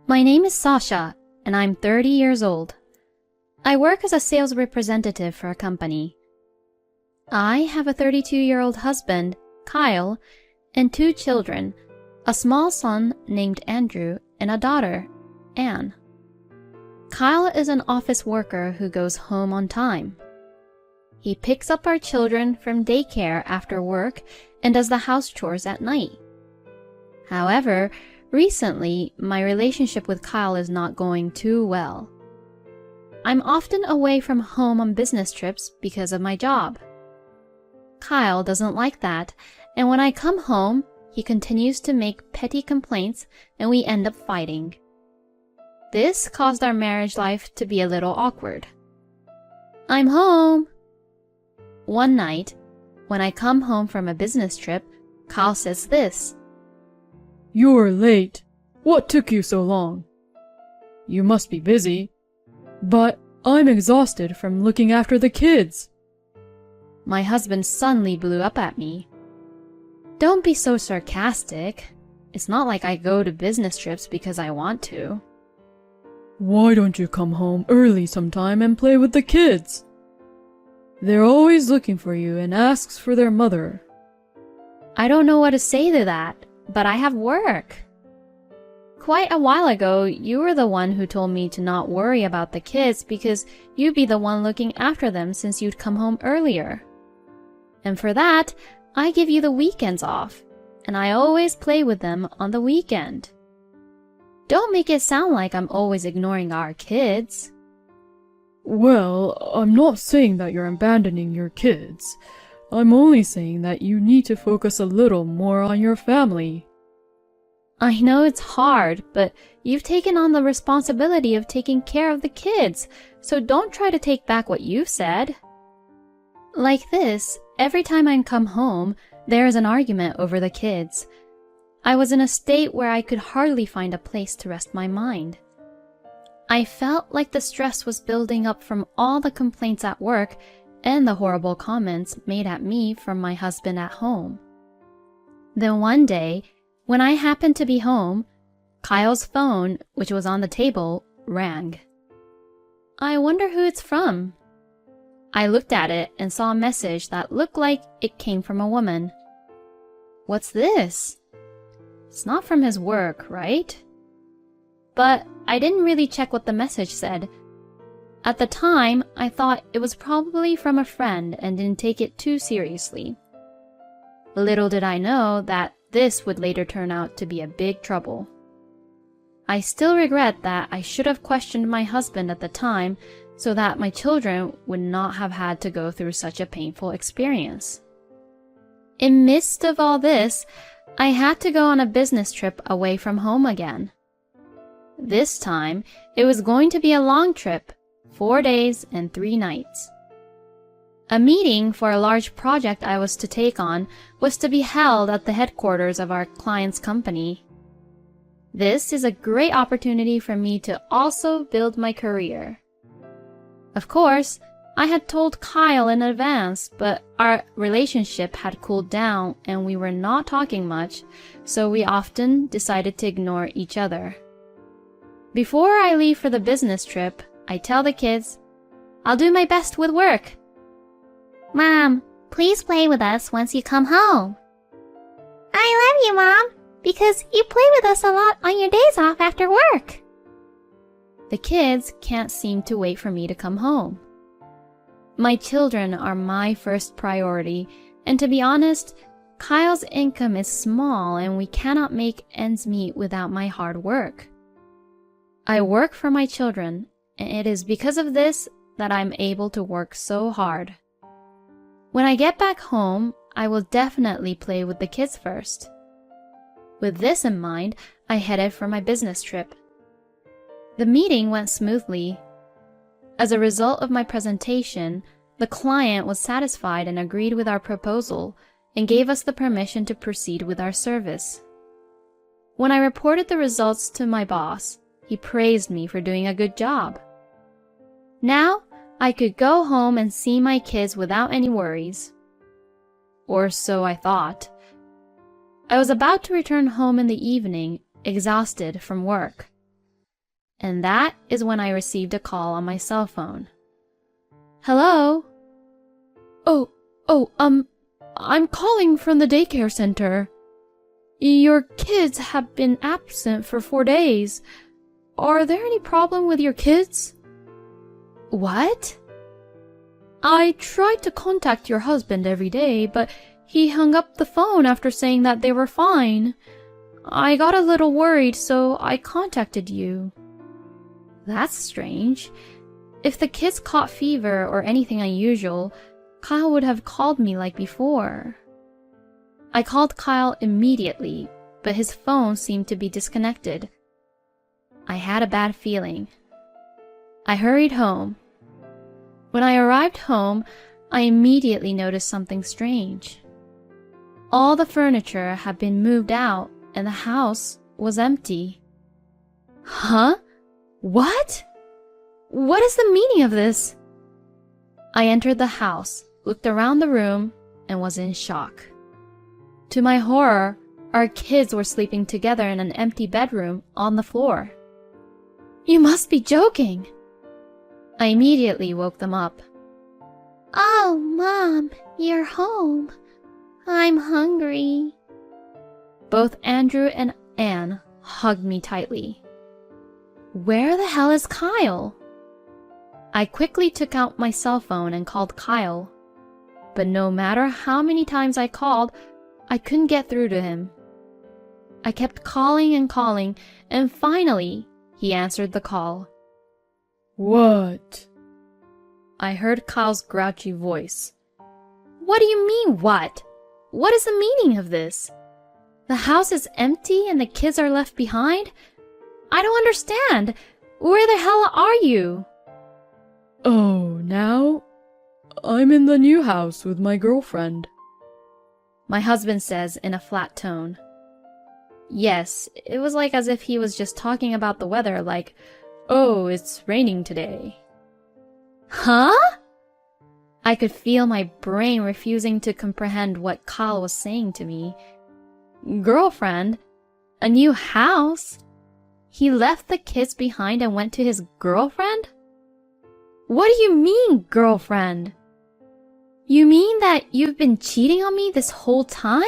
My name is Sasha, and I'm 30 years old. I work as a sales representative for a company. I have a 32-year-old husband, Kyle, and 2 children, a small son named Andrew and a daughter, Anne. Kyle is an office worker who goes home on time. He picks up our children from daycare after work and does the house chores at night. However, recently, my relationship with Kyle is not going too well. I'm often away from home on business trips because of my job. Kyle doesn't like that, and when I come home, he continues to make petty complaints and we end up fighting. This caused our marriage life to be a little awkward. I'm home! One night, when I come home from a business trip, Kyle says this. "You're late. What took you so long? You must be busy. But I'm exhausted from looking after the kids." My husband suddenly blew up at me. Don't be so sarcastic. It's not like I go to business trips because I want to. Why don't you come home early sometime and play with the kids? They're always looking for you and asks for their mother. I don't know what to say to that, but I have work. Quite a while ago, you were the one who told me to not worry about the kids because you'd be the one looking after them since you'd come home earlier. And for that, I give you the weekends off, and I always play with them on the weekend. Don't make it sound like I'm always ignoring our kids. Well, I'm not saying that you're abandoning your kids. I'm only saying that you need to focus a little more on your family. I know it's hard, but you've taken on the responsibility of taking care of the kids, so don't try to take back what you've said. Like this, every time I come home, there is an argument over the kids. I was in a state where I could hardly find a place to rest my mind. I felt like the stress was building up from all the complaints at work and the horrible comments made at me from my husband at home. Then one day, when I happened to be home, Kyle's phone, which was on the table, rang. I wonder who it's from. I looked at it and saw a message that looked like it came from a woman. What's this? It's not from his work, right? But I didn't really check what the message said. At the time, I thought it was probably from a friend and didn't take it too seriously. Little did I know that this would later turn out to be a big trouble. I still regret that I should have questioned my husband at the time so that my children would not have had to go through such a painful experience. In midst of all this, I had to go on a business trip away from home again. This time, it was going to be a long trip, 4 days and 3 nights. A meeting for a large project I was to take on was to be held at the headquarters of our client's company. This is a great opportunity for me to also build my career. Of course, I had told Kyle in advance, but our relationship had cooled down and we were not talking much, so we often decided to ignore each other. Before I leave for the business trip, I tell the kids, I'll do my best with work. Mom, please play with us once you come home. I love you, Mom, because you play with us a lot on your days off after work. The kids can't seem to wait for me to come home. My children are my first priority, and to be honest, Kyle's income is small and we cannot make ends meet without my hard work. I work for my children, and it is because of this that I'm able to work so hard. When I get back home, I will definitely play with the kids first. With this in mind, I headed for my business trip. The meeting went smoothly. As a result of my presentation, the client was satisfied and agreed with our proposal and gave us the permission to proceed with our service. When I reported the results to my boss, he praised me for doing a good job. Now, I could go home and see my kids without any worries. Or so I thought. I was about to return home in the evening, exhausted from work. And that is when I received a call on my cell phone. Hello? I'm calling from the daycare center. Your kids have been absent for 4 days. Are there any problem with your kids? What? I tried to contact your husband every day, but he hung up the phone after saying that they were fine. I got a little worried, so I contacted you. That's strange. If the kids caught fever or anything unusual, Kyle would have called me like before. I called Kyle immediately, but his phone seemed to be disconnected. I had a bad feeling. I hurried home. When I arrived home, I immediately noticed something strange. All the furniture had been moved out and the house was empty. Huh? What? What is the meaning of this? I entered the house, looked around the room, and was in shock. To my horror, our kids were sleeping together in an empty bedroom on the floor. You must be joking. I immediately woke them up. Oh, Mom, you're home. I'm hungry. Both Andrew and Anne hugged me tightly. Where the hell is Kyle? I quickly took out my cell phone and called Kyle. But no matter how many times I called, I couldn't get through to him. I kept calling, and finally, he answered the call. What? I heard Kyle's grouchy voice. What do you mean, what? What is the meaning of this? The house is empty and the kids are left behind? I don't understand. Where the hell are you? Oh, now? I'm in the new house with my girlfriend. My husband says in a flat tone. Yes, it was like as if he was just talking about the weather, like, oh, it's raining today. Huh? I could feel my brain refusing to comprehend what Kyle was saying to me. Girlfriend? A new house? He left the kids behind and went to his girlfriend? What do you mean, girlfriend? You mean that you've been cheating on me this whole time?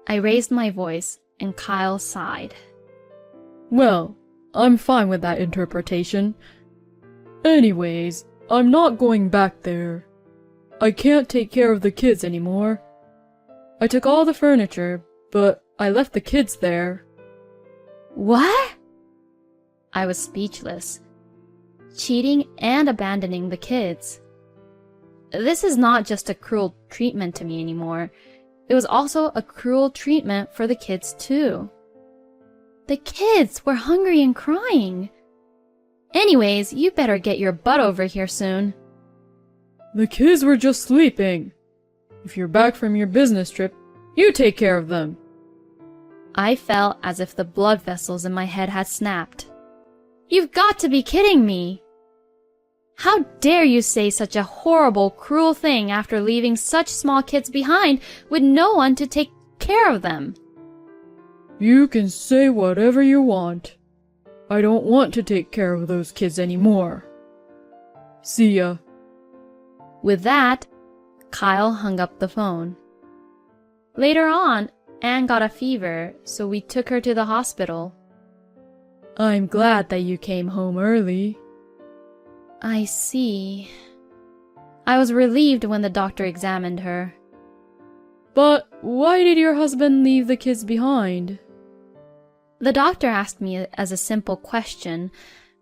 I raised my voice, and Kyle sighed. Well, I'm fine with that interpretation. Anyways, I'm not going back there. I can't take care of the kids anymore. I took all the furniture, but I left the kids there. What? I was speechless. Cheating and abandoning the kids. This is not just a cruel treatment to me anymore. It was also a cruel treatment for the kids too. The kids were hungry and crying. Anyways, you better get your butt over here soon. The kids were just sleeping. If you're back from your business trip, you take care of them. I felt as if the blood vessels in my head had snapped. You've got to be kidding me! How dare you say such a horrible, cruel thing after leaving such small kids behind with no one to take care of them? You can say whatever you want. I don't want to take care of those kids anymore. See ya. With that, Kyle hung up the phone. Later on, Anne got a fever, so we took her to the hospital. I'm glad that you came home early. I see. I was relieved when the doctor examined her. But why did your husband leave the kids behind? The doctor asked me as a simple question,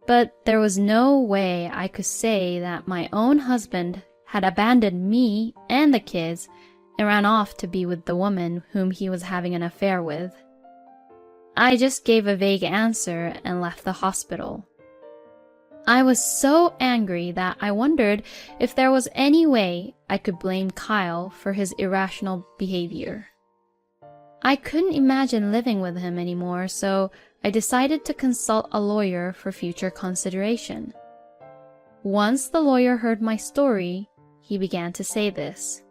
but there was no way I could say that my own husband had abandoned me and the kids and ran off to be with the woman whom he was having an affair with. I just gave a vague answer and left the hospital. I was so angry that I wondered if there was any way I could blame Kyle for his irrational behavior. I couldn't imagine living with him anymore, so I decided to consult a lawyer for future consideration. Once the lawyer heard my story, he began to say this.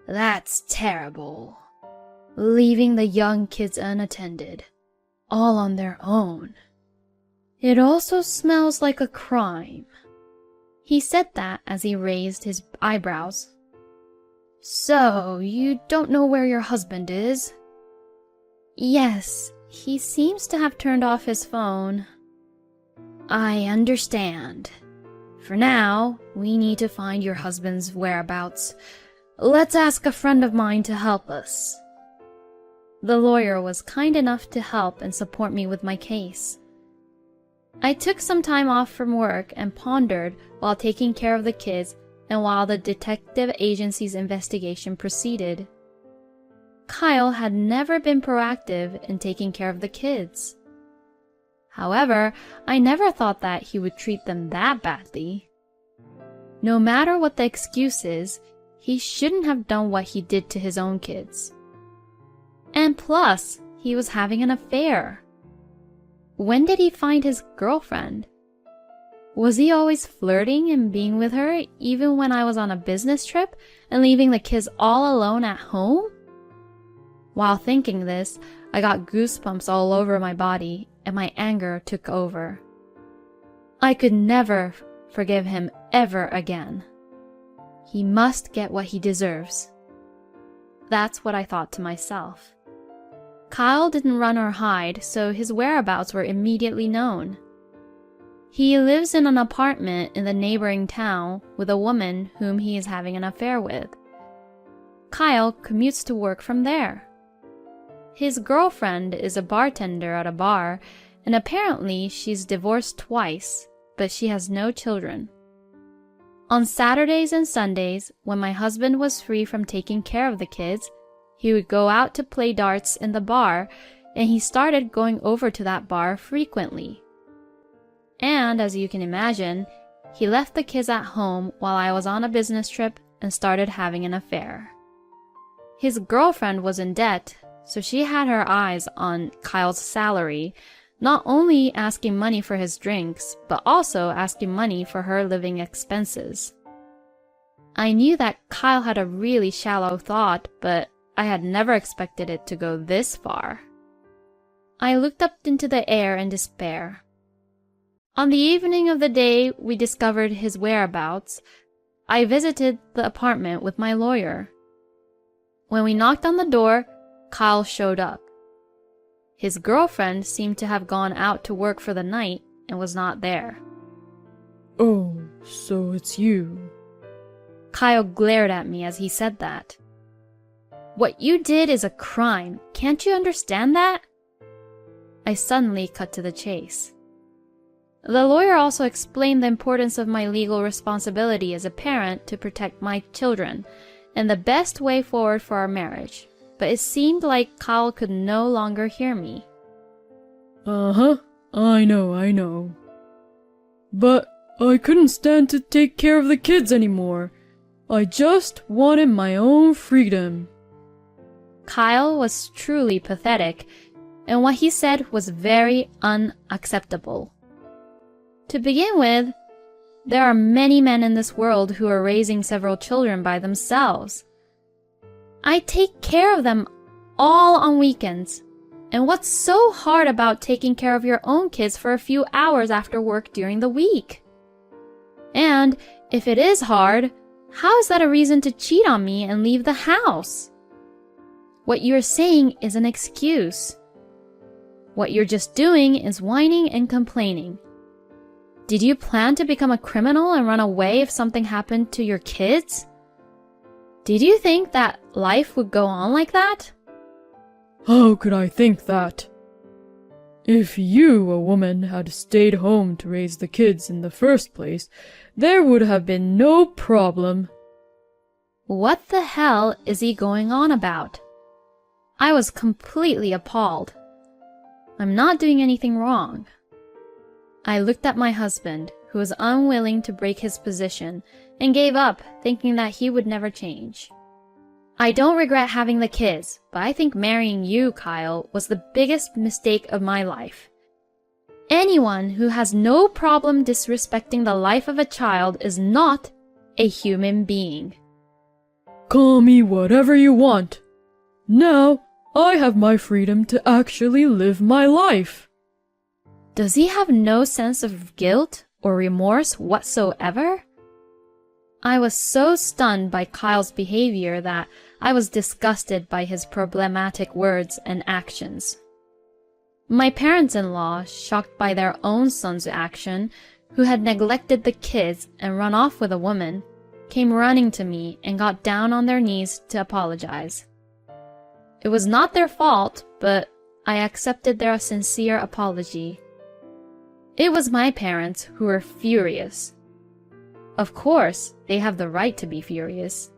That's terrible. Leaving the young kids unattended, all on their own. It also smells like a crime. He said that as he raised his eyebrows. So, you don't know where your husband is? Yes, he seems to have turned off his phone. I understand. For now, we need to find your husband's whereabouts. Let's ask a friend of mine to help us. The lawyer was kind enough to help and support me with my case. I took some time off from work and pondered while taking care of the kids and while the detective agency's investigation proceeded. Kyle had never been proactive in taking care of the kids. However, I never thought that he would treat them that badly. No matter what the excuse is, he shouldn't have done what he did to his own kids. And plus, he was having an affair. When did he find his girlfriend? Was he always flirting and being with her even when I was on a business trip and leaving the kids all alone at home? While thinking this, I got goosebumps all over my body and my anger took over. I could never forgive him ever again. He must get what he deserves. That's what I thought to myself. Kyle didn't run or hide, so his whereabouts were immediately known. He lives in an apartment in the neighboring town with a woman whom he is having an affair with. Kyle commutes to work from there. His girlfriend is a bartender at a bar, and apparently she's divorced twice, but she has no children. On Saturdays and Sundays, when my husband was free from taking care of the kids, he would go out to play darts in the bar, and he started going over to that bar frequently. And as you can imagine, he left the kids at home while I was on a business trip and started having an affair. His girlfriend was in debt, so she had her eyes on Kyle's salary, not only asking money for his drinks, but also asking money for her living expenses. I knew that Kyle had a really shallow thought, but I had never expected it to go this far. I looked up into the air in despair. On the evening of the day we discovered his whereabouts, I visited the apartment with my lawyer. When we knocked on the door, Kyle showed up. His girlfriend seemed to have gone out to work for the night and was not there. Oh, so it's you. Kyle glared at me as he said that. What you did is a crime. Can't you understand that? I suddenly cut to the chase. The lawyer also explained the importance of my legal responsibility as a parent to protect my children and the best way forward for our marriage, but it seemed like Kyle could no longer hear me. I know. But I couldn't stand to take care of the kids anymore. I just wanted my own freedom. Kyle was truly pathetic, and what he said was very unacceptable. To begin with, there are many men in this world who are raising several children by themselves. I take care of them all on weekends. And what's so hard about taking care of your own kids for a few hours after work during the week? And if it is hard, how is that a reason to cheat on me and leave the house? What you're saying is an excuse. What you're just doing is whining and complaining. Did you plan to become a criminal and run away if something happened to your kids? Did you think that life would go on like that? How could I think that? If you, a woman, had stayed home to raise the kids in the first place, there would have been no problem. What the hell is he going on about? I was completely appalled. I'm not doing anything wrong. I looked at my husband, who was unwilling to break his position, and gave up, thinking that he would never change. I don't regret having the kids, but I think marrying you, Kyle, was the biggest mistake of my life. Anyone who has no problem disrespecting the life of a child is not a human being. Call me whatever you want. Now, I have my freedom to actually live my life. Does he have no sense of guilt or remorse whatsoever? I was so stunned by Kyle's behavior that I was disgusted by his problematic words and actions. My parents-in-law, shocked by their own son's action, who had neglected the kids and run off with a woman, came running to me and got down on their knees to apologize. It was not their fault, but I accepted their sincere apology. It was my parents who were furious. Of course, they have the right to be furious.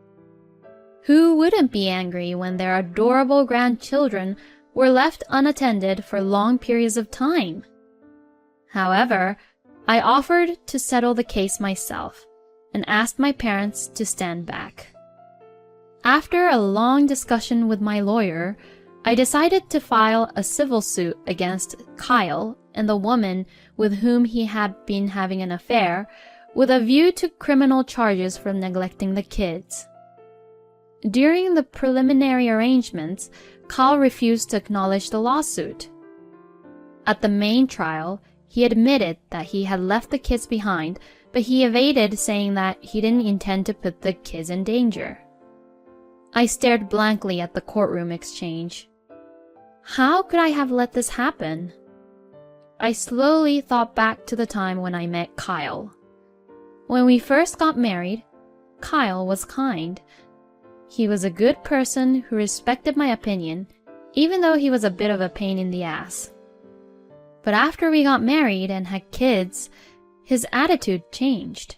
Who wouldn't be angry when their adorable grandchildren were left unattended for long periods of time? However, I offered to settle the case myself and asked my parents to stand back. After a long discussion with my lawyer, I decided to file a civil suit against Kyle and the woman with whom he had been having an affair, with a view to criminal charges for neglecting the kids. During the preliminary arrangements, Kyle refused to acknowledge the lawsuit. At the main trial, he admitted that he had left the kids behind, but he evaded saying that he didn't intend to put the kids in danger. I stared blankly at the courtroom exchange. How could I have let this happen? I slowly thought back to the time when I met Kyle. When we first got married, Kyle was kind. He was a good person who respected my opinion, even though he was a bit of a pain in the ass. But after we got married and had kids, his attitude changed.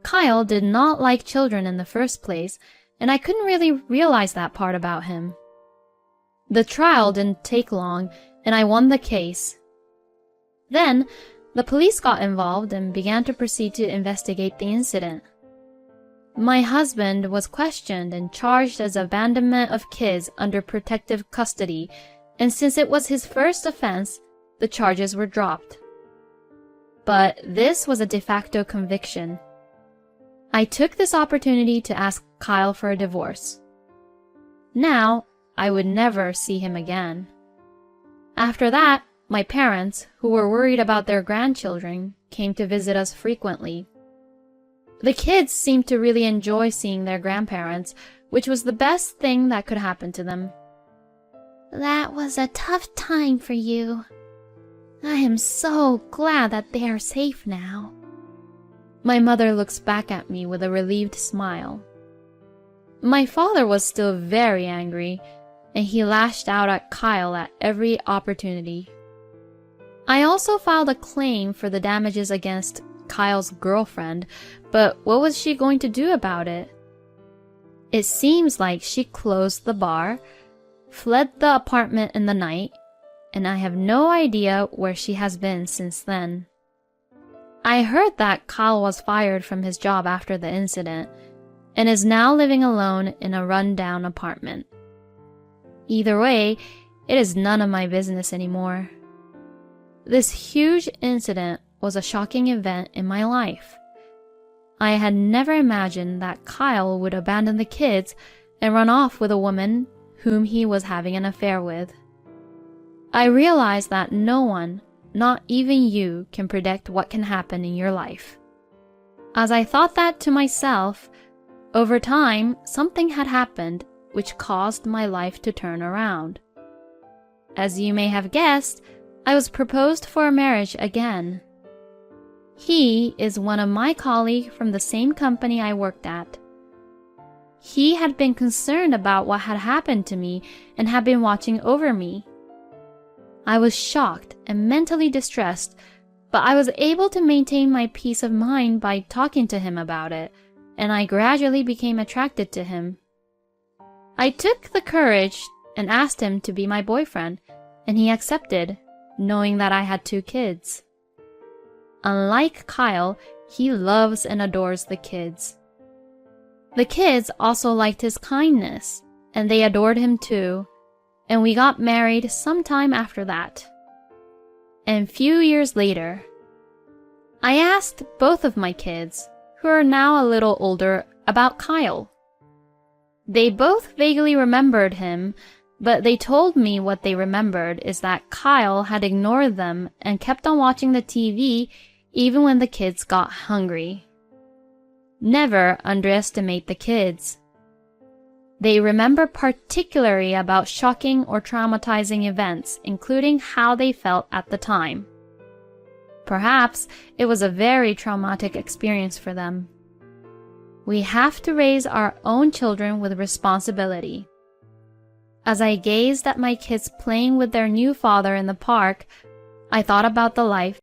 Kyle did not like children in the first place, and I couldn't really realize that part about him. The trial didn't take long, and I won the case. Then, the police got involved and began to proceed to investigate the incident. My husband was questioned and charged as abandonment of kids under protective custody, and since it was his first offense, the charges were dropped. But this was a de facto conviction. I took this opportunity to ask Kyle for a divorce. Now, I would never see him again. After that, my parents, who were worried about their grandchildren, came to visit us frequently. The kids seemed to really enjoy seeing their grandparents, which was the best thing that could happen to them. That was a tough time for you. I am so glad that they are safe now. My mother looks back at me with a relieved smile. My father was still very angry, and he lashed out at Kyle at every opportunity. I also filed a claim for the damages against Kyle's girlfriend, but what was she going to do about it? It seems like she closed the bar, fled the apartment in the night, and I have no idea where she has been since then. I heard that Kyle was fired from his job after the incident, and is now living alone in a run-down apartment. Either way, it is none of my business anymore. This huge incident was a shocking event in my life. I had never imagined that Kyle would abandon the kids and run off with a woman whom he was having an affair with. I realized that no one, not even you, can predict what can happen in your life. As I thought that to myself, over time, something had happened which caused my life to turn around. As you may have guessed, I was proposed for a marriage again. He is one of my colleagues from the same company I worked at. He had been concerned about what had happened to me and had been watching over me. I was shocked and mentally distressed, but I was able to maintain my peace of mind by talking to him about it, and I gradually became attracted to him. I took the courage and asked him to be my boyfriend, and he accepted, knowing that I had 2 kids. Unlike Kyle, he loves and adores the kids. The kids also liked his kindness, and they adored him too, and we got married sometime after that. And few years later, I asked both of my kids, who are now a little older, about Kyle. They both vaguely remembered him, But they told me what they remembered is that Kyle had ignored them and kept on watching the TV even when the kids got hungry. Never underestimate the kids. They remember particularly about shocking or traumatizing events, including how they felt at the time. Perhaps it was a very traumatic experience for them. We have to raise our own children with responsibility. As I gazed at my kids playing with their new father in the park, I thought about the life